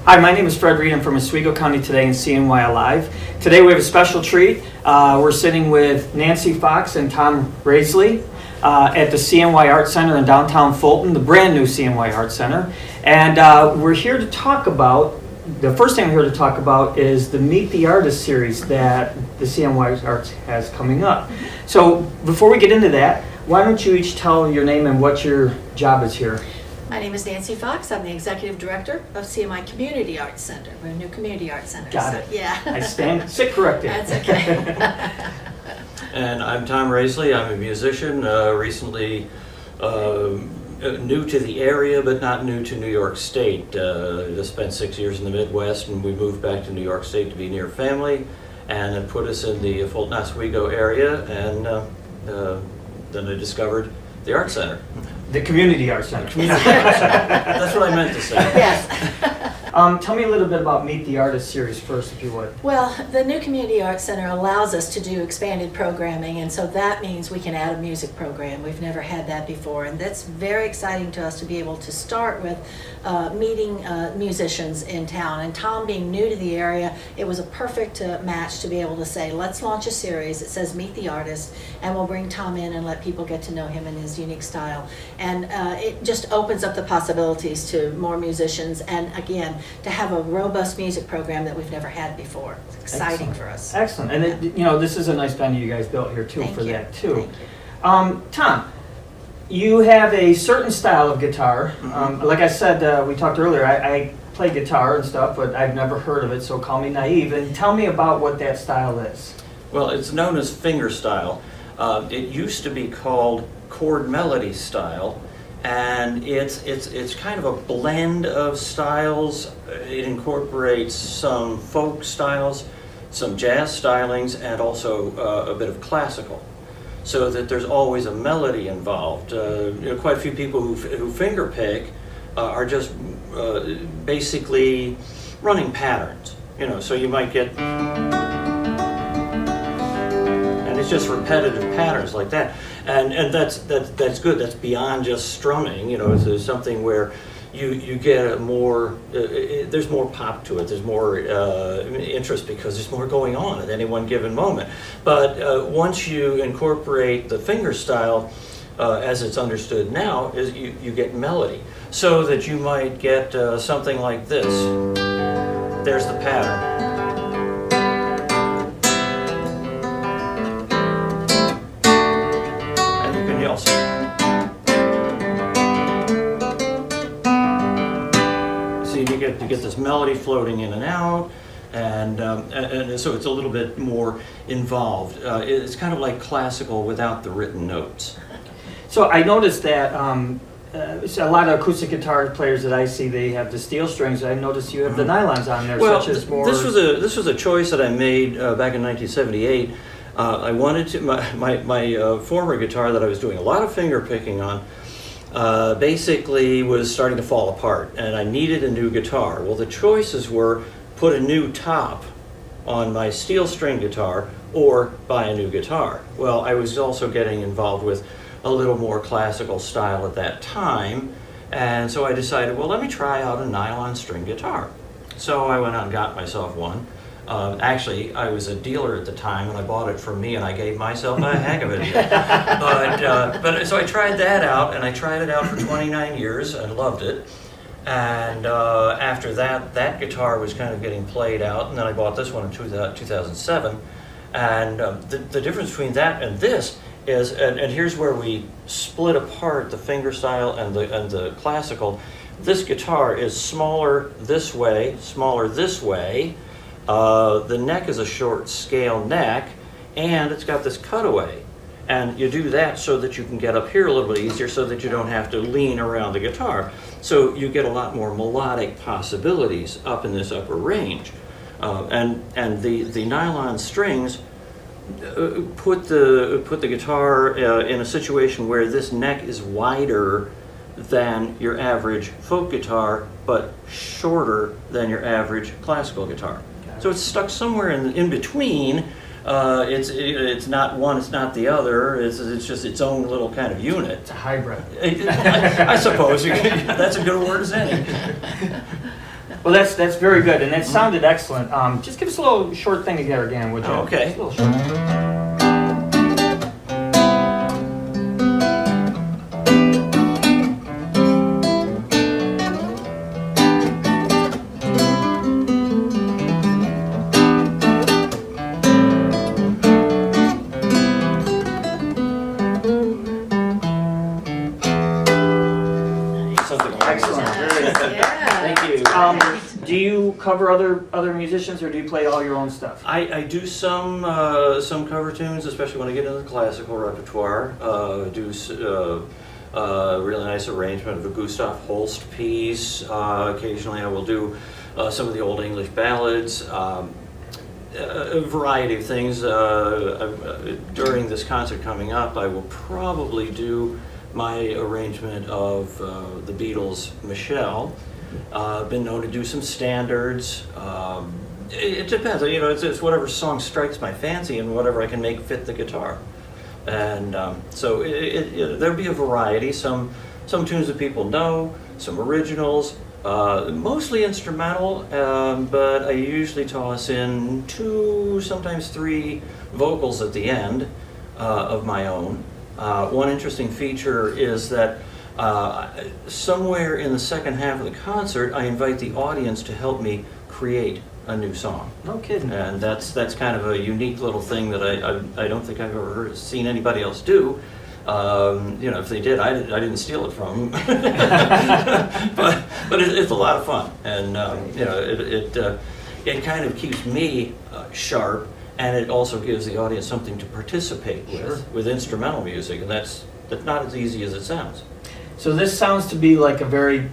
Hi, my name is Fred Reed. I'm from Oswego County Today and CNY Live. Today we have a special treat. We're sitting with Nancy Fox and Tom Raisley at the CNY Arts Center in downtown Fulton, the brand new CNY Arts Center. And we're here to talk about, the first thing we're here to talk about is the Meet the Artist series that the CNY Arts has coming up. So before we get into that, why don't you each tell your name and what your job is here? My name is Nancy Fox. I'm the Executive Director of CNY Community Arts Center. We're a new community arts center. Got it. Yeah. I sit corrected. That's okay. And I'm Tom Raisley. I'm a musician, recently new to the area, but not new to New York State. Just spent 6 years in the Midwest, and we moved back to New York State to be near family, and it put us in the Fulton Oswego area, and then I discovered the Art Center. The Community Arts Center. Community Art Center. That's what I meant to say. Yes. Tell me a little bit about Meet the Artist series first, if you would. Well, the new Community Arts Center allows us to do expanded programming, and so that means we can add a music program. We've never had that before, and that's very exciting to us to be able to start with meeting musicians in town. And Tom being new to the area, it was a perfect match to be able to say, let's launch a series that says Meet the Artist, and we'll bring Tom in and let people get to know him in his unique style. And it just opens up the possibilities to more musicians, and again, to have a robust music program that we've never had before. It's exciting for us. Excellent. And it, you know, this is a nice venue you guys built here too. Thank for you. that too. Thank you. Tom, you have a certain style of guitar. Mm-hmm. Like I said, we talked earlier, I play guitar and stuff, but I've never heard of it, so call me naive. And tell me about what that style is. Well, it's known as fingerstyle. It used to be called chord melody style, and it's kind of a blend of styles. It incorporates some folk styles, some jazz stylings, and also a bit of classical, so that there's always a melody involved. Quite a few people who finger pick are just basically running patterns. So you might get, and it's just repetitive patterns like that. And that's good. That's beyond just strumming. It's something where you get a more, there's more pop to it. There's more interest because there's more going on at any one given moment. But once you incorporate the finger style, as it's understood now, is you get melody. So that you might get something like this. There's the pattern. So you get this melody floating in and out, and so it's a little bit more involved. It's kind of like classical without the written notes. So I noticed that a lot of acoustic guitar players that I see, they have the steel strings. I noticed you have the nylons on there, Well, such as more. this was a choice that I made back in 1978. I wanted to my former guitar that I was doing a lot of finger picking on basically was starting to fall apart, and I needed a new guitar. Well, the choices were put a new top on my steel string guitar or buy a new guitar. Well, I was also getting involved with a little more classical style at that time, and so I decided, well, let me try out a nylon string guitar. So I went out and got myself one. Actually, I was a dealer at the time, and I bought it from me, and I gave myself a heck of a deal. But so I tried that out, and I tried it out for 29 years and loved it. And after that guitar was kind of getting played out, and then I bought this one in 2007. And the difference between that and this is, and here's where we split apart the fingerstyle and the classical. This guitar is smaller this way, smaller this way. The neck is a short scale neck, and it's got this cutaway. And you do that so that you can get up here a little bit easier, so that you don't have to lean around the guitar. So you get a lot more melodic possibilities up in this upper range. And the nylon strings put the guitar in a situation where this neck is wider than your average folk guitar, but shorter than your average classical guitar. So it's stuck somewhere in between. It's not one, it's not the other. It's just its own little kind of unit. It's a hybrid. I suppose that's a good word as any. Well, that's very good, and that sounded excellent. Just give us a little short thing together again, would you? Oh, okay. Just a little short. Something like Excellent. that. Yeah. Thank you. Do you cover other musicians, or do you play all your own stuff? I do some cover tunes, especially when I get into the classical repertoire. Really nice arrangement of a Gustav Holst piece. Occasionally I will do some of the old English ballads. A variety of things. During this concert coming up, I will probably do my arrangement of the Beatles' Michelle. Been known to do some standards. It depends. You know, it's whatever song strikes my fancy and whatever I can make fit the guitar. And so there'll be a variety. Some tunes that people know, some originals, mostly instrumental, but I usually toss in 2, sometimes 3 vocals at the end of my own. One interesting feature is that somewhere in the second half of the concert, I invite the audience to help me create a new song. No kidding. And that's kind of a unique little thing that I don't think I've ever seen anybody else do. You know, if they did, I didn't steal it from them. but it's a lot of fun, and you know, it kind of keeps me sharp, and it also gives the audience something to participate with instrumental music, and that's not as easy as it sounds. So this sounds to be like a very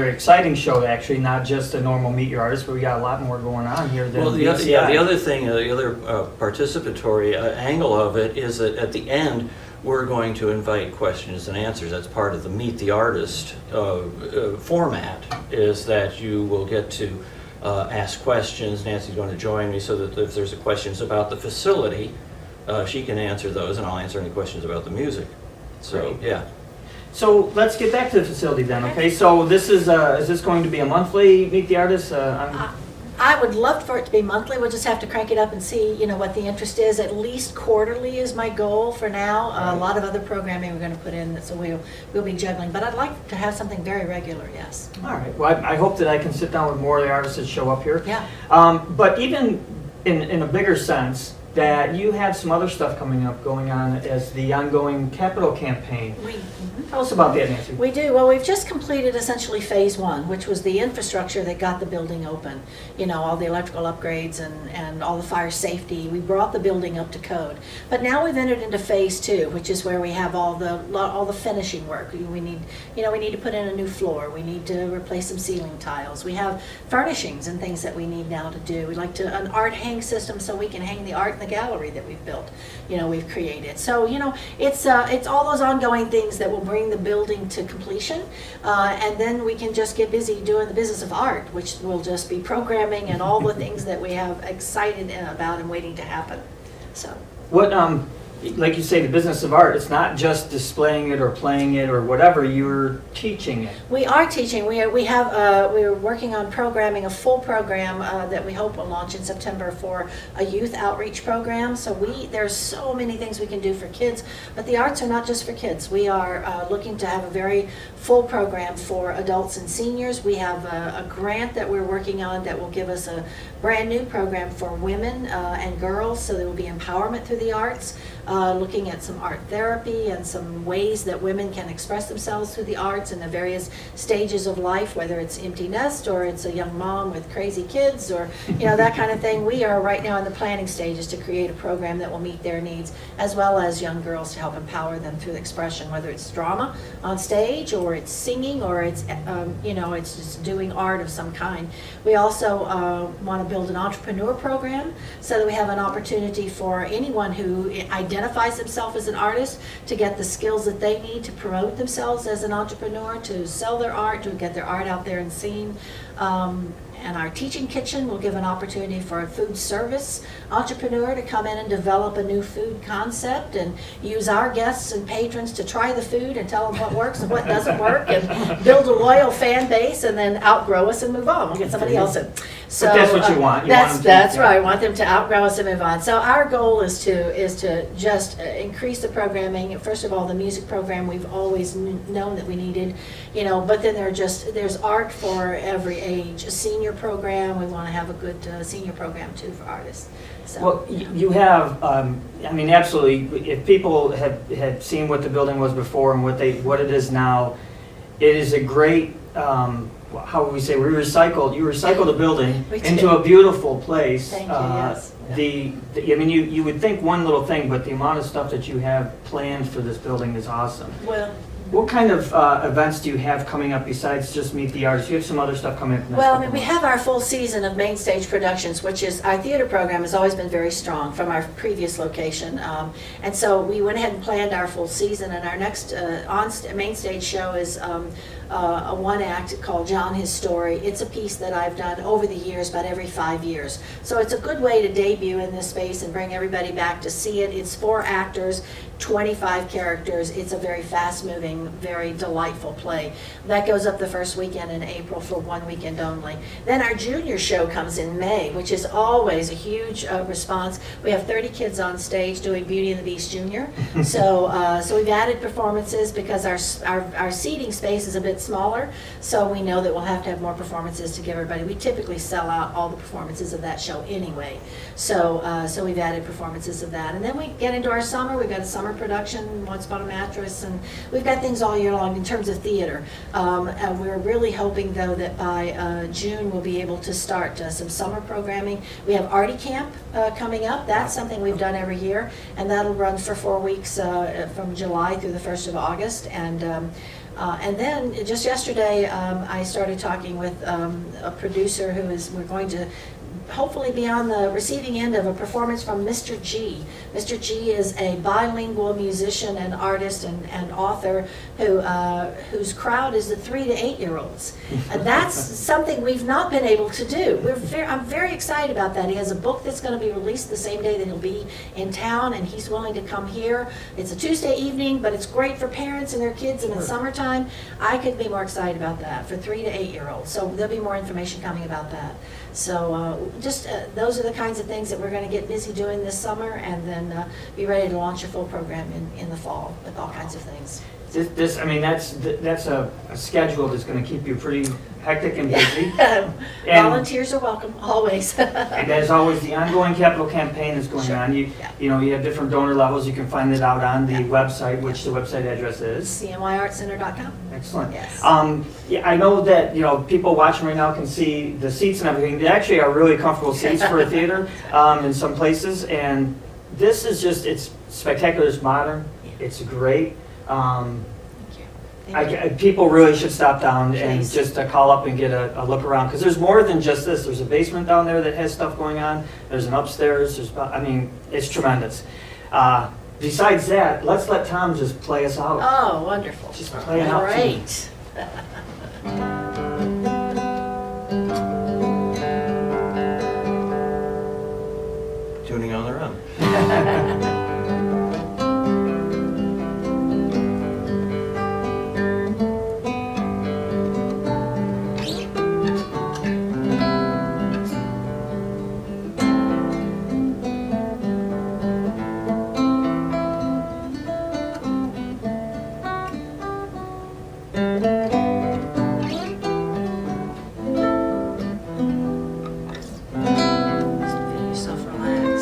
exciting show, actually, not just a normal Meet Your Artist, but we got a lot more going on here than Well, the BCI. other thing, the other participatory angle of it is that at the end, we're going to invite questions and answers. That's part of the Meet the Artist format, is that you will get to ask questions. Nancy's going to join me so that if there's questions about the facility, she can answer those, and I'll answer any questions about the music. So, Great. yeah. So let's get back to the facility then, okay? So this is this going to be a monthly Meet the Artist? I would love for it to be monthly. We'll just have to crank it up and see, you know, what the interest is. At least quarterly is my goal for now. A lot of other programming we're going to put in, so we'll be juggling. But I'd like to have something very regular, yes. All right. Well, I hope that I can sit down with more of the artists that show up here. Yeah. But even in a bigger sense, that you have some other stuff coming up going on as the ongoing capital campaign. Tell us about that, Nancy. We do. Well, we've just completed essentially phase 1, which was the infrastructure that got the building open. You know, all the electrical upgrades and all the fire safety. We brought the building up to code. But now we've entered into phase 2, which is where we have all the finishing work. We need to put in a new floor. We need to replace some ceiling tiles. We have furnishings and things that we need now to do. We'd like an art hang system so we can hang the art in the gallery that we've built. You know, we've created. So, you know, it's all those ongoing things that will bring the building to completion, and then we can just get busy doing the business of art, which will just be programming and all the things that we have excited about and waiting to happen. So What like you say, the business of art, it's not just displaying it or playing it or whatever, you're teaching it. we are teaching. We're working on programming a full program that we hope will launch in September for a youth outreach program. So there's so many things we can do for kids, but the arts are not just for kids. We are looking to have a very full program for adults and seniors. We have a grant that we're working on that will give us a brand new program for women and girls, so there will be empowerment through the arts. Looking at some art therapy and some ways that women can express themselves through the arts in the various stages of life, whether it's empty nest or it's a young mom with crazy kids or, you know, that kind of thing. We are right now in the planning stages to create a program that will meet their needs, as well as young girls to help empower them through expression, whether it's drama on stage or it's singing or it's, you know, it's just doing art of some kind. We also want to build an entrepreneur program so that we have an opportunity for anyone who identifies identifies themselves as an artist to get the skills that they need to promote themselves as an entrepreneur, to sell their art, to get their art out there and seen. And our teaching kitchen will give an opportunity for a food service entrepreneur to come in and develop a new food concept and use our guests and patrons to try the food and tell them what works and what doesn't work, and build a loyal fan base, and then outgrow us and move on. We'll get somebody else in. So but that's what you want. That's right. I want them to outgrow us and move on. So our goal is to just increase the programming. First of all, the music program we've always known that we needed, but then there's art for every age. A senior program, we want to have a good senior program too for artists. So. Well, you have, absolutely. If people had seen what the building was before and what it is now, it is a great. How would we say? You recycle the building into a beautiful place. Thank you. Yes. You would think one little thing, but the amount of stuff that you have planned for this building is awesome. Well. What kind of events do you have coming up besides just Meet the Artists? You have some other stuff coming up. Well, we have our full season of main stage productions, which is our theater program has always been very strong from our previous location, and so we went ahead and planned our full season. And our next main stage show is a one act called John His Story. It's a piece that I've done over the years, about every 5 years. So it's a good way to debut in this space and bring everybody back to see it. It's 4 actors, 25 characters. It's a very fast-moving, very delightful play. That goes up the first weekend in April for 1 weekend only. Then our junior show comes in May, which is always a huge response. We have 30 kids on stage doing Beauty and the Beast Junior. So we've added performances because our seating space is a bit smaller, so we know that we'll have to have more performances to give everybody. We typically sell out all the performances of that show anyway. So we've added performances of that. And then we get into our summer. We've got a summer production, Once Upon a Mattress, and we've got things all year long in terms of theater. And we're really hoping, though, that by June we'll be able to start some summer programming. We have Artie Camp coming up. That's something we've done every year, and that'll run for 4 weeks from July through the 1st of August. And then just yesterday, I started talking with a producer we're going to hopefully be on the receiving end of a performance from Mr. G. Mr. G is a bilingual musician and artist and author whose crowd is the 3 to 8 year olds. And that's something we've not been able to do. I'm very excited about that. He has a book that's going to be released the same day that he'll be in town, and he's willing to come here. It's a Tuesday evening, but it's great for parents and their kids in the summertime. I could be more excited about that for 3 to 8 year olds. So there'll be more information coming about that. So those are the kinds of things that we're going to get busy doing this summer, and then be ready to launch a full program in the fall with all kinds of things. That's a schedule that's going to keep you pretty hectic and busy. Volunteers are welcome, always. And as always, the ongoing capital campaign is going on. You have different donor levels. You can find it out on the website, which the website address is CNYArtCenter.com. Excellent. Yes. I know that people watching right now can see the seats and everything. They actually are really comfortable seats for a theater in some places, and this is it's spectacular. It's modern. It's great. People really should stop down and just call up and get a look around, because there's more than just this. There's a basement down there that has stuff going on. There's an upstairs. It's tremendous. Besides that, let's let Tom just play us out. Oh, wonderful. Just play it out. Great. Tuning on their own. Just feel yourself relax.